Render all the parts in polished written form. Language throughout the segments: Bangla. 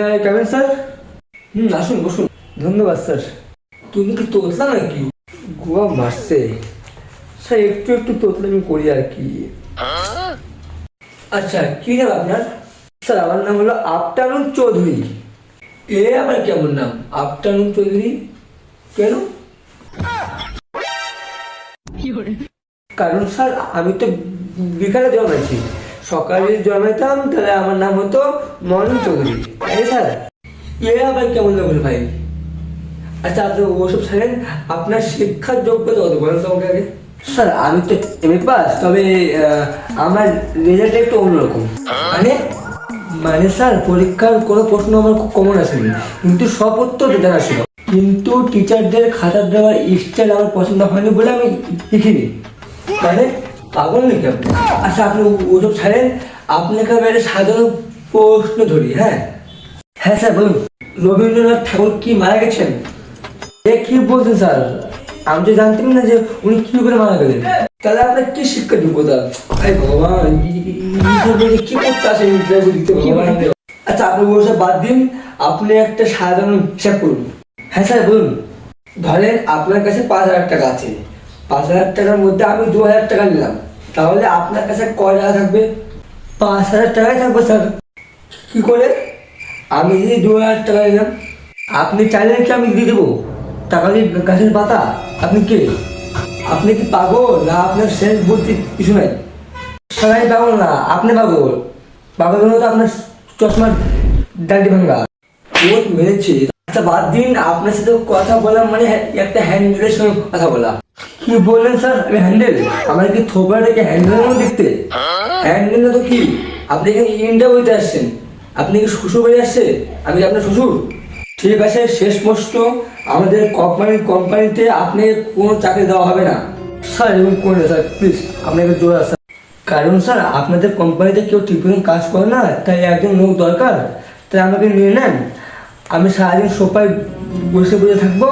কেমন স্যার? আসুন বসুন। ধন্যবাদ স্যার। তুমি কি তোতলা নাকি? গোয়া মারছে স্যার, একটু একটু তোতলামি করি আর কি। আচ্ছা, কি নাম আপনার? স্যার আমার নাম হলো আফটানুন চৌধুরী। এ আবার কেমন নাম, আফটানুন চৌধুরী কেন? কারণ স্যার আমি তো বিকালে জন্মাইছি, সকালে জন্মাইতাম তাহলে আমার নাম হতো মর্নিং চৌধুরী, তাই স্যার? এ আবার কেমন লাগলো ভাই? আচ্ছা আপনি ওসব ছাড়েন, আপনার শিক্ষার যোগ্যতা কত বলেন তো আমাকে আগে। স্যার আমি তো এমএ পাস, তবে আমার রেজাল্ট একটু অন্যরকম। মানে মানে স্যার পরীক্ষার কোনো প্রশ্ন আমার খুব কমন আসেনি, কিন্তু সব উত্তর জানা ছিল। কিন্তু টিচারদের খাতা দেওয়ার স্টাইল আমার পছন্দ হয়নি বলে আমি লিখিনি। মানে পাগল নাকি আপনি? আচ্ছা আপনি ওসব ছাড়েন, আপনাকে আমি একটা সাধারণ প্রশ্ন ধরি। হ্যাঁ হ্যাঁ স্যার বলুন। রবীন্দ্রনাথ ঠাকুর কি মারা গেছেন? এ কি বলছেন স্যার? আমি তো জানতাম না যে উনি কি করে মারা গেলেন। তাহলে আপনার কি শিক্ষা যোগ্যতা? আরে ভগবান, কি করতে আসেন ইন্টারভিউ দিতে ভগবান। আচ্ছা আপনি ওসব বাদ দিন, আপনি একটা সাধারণ হিসাব করুন। হ্যাঁ স্যার বলুন। ধরেন আপনার কাছে 5,000 টাকা আছে, 5,000 টাকার মধ্যে আমি 2,000 টাকা নিলাম, তাহলে আপনার কাছে কয় টাকা থাকবে? 5,000 টাকাই থাকবে স্যার। কি করে? আমি যদি 2,000 টাকা নিলাম, আপনি চাইলে কি আমি দিয়ে দেবো? টাকা দিয়ে গাছের পাতা? আপনি কে? আপনি কি পাগল না আপনার শেষ বুদ্ধি কিছু নাই? সবাই পাগল না, আপনি পাগল। পাগল হলো তো আপনার চশমার ডান্ডি ভাঙ্গা। ওর মেরেছে। আচ্ছা বাদ দিন, আপনার সাথে কথা বলা মানে একটা হ্যান্ডেলের সঙ্গে কথা বলা। কি বললেন স্যার? আমি হ্যান্ডেল? আমার কি থোবড়াটাকে হ্যান্ডেলের মতো দেখতে? হ্যান্ডেল না তো কি? আপনি এখানে ইন্ডিয়া বইতে আসছেন, আপনি কি শ্বশুর বাড়ি আসছে? আমি কি আপনার শ্বশুর? ঠিক আছে, শেষ প্রশ্ন, আমাদের কোম্পানিতে আপনি কোনো চাকরি দেওয়া হবে না। স্যার এরকম করুন স্যার প্লিজ, আপনাকে জোর আছে। কারণ স্যার আপনাদের কোম্পানিতে কেউ ঠিকমতো কাজ করে না, তাই একজন লোক দরকার, তাই আমাকে নিয়ে নেন। আমি সারাদিন সোফায় বসে বসে থাকবো,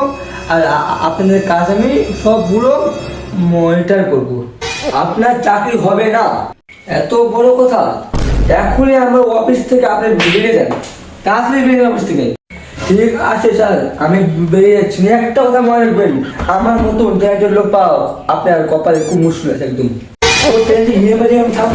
আর আপনাদের কাজ আমি সবগুলো মনিটর করব। আপনার চাকরি হবে না, এত বড় কথা? এখনই আমার অফিস থেকে আপনি বেরিয়ে যান, তাড়াতাড়ি বেরিয়ে অফিস থেকে। ঠিক আছে স্যার, আমি বেরিয়ে যাচ্ছি। একটা কথা মনে রাখবেন, আমার মতো একজন লোক পাও আপনার কপালে খুব মুশকিল আছে একদম। ও ট্রেনটি নিয়ে বেরিয়ে আমি থাম।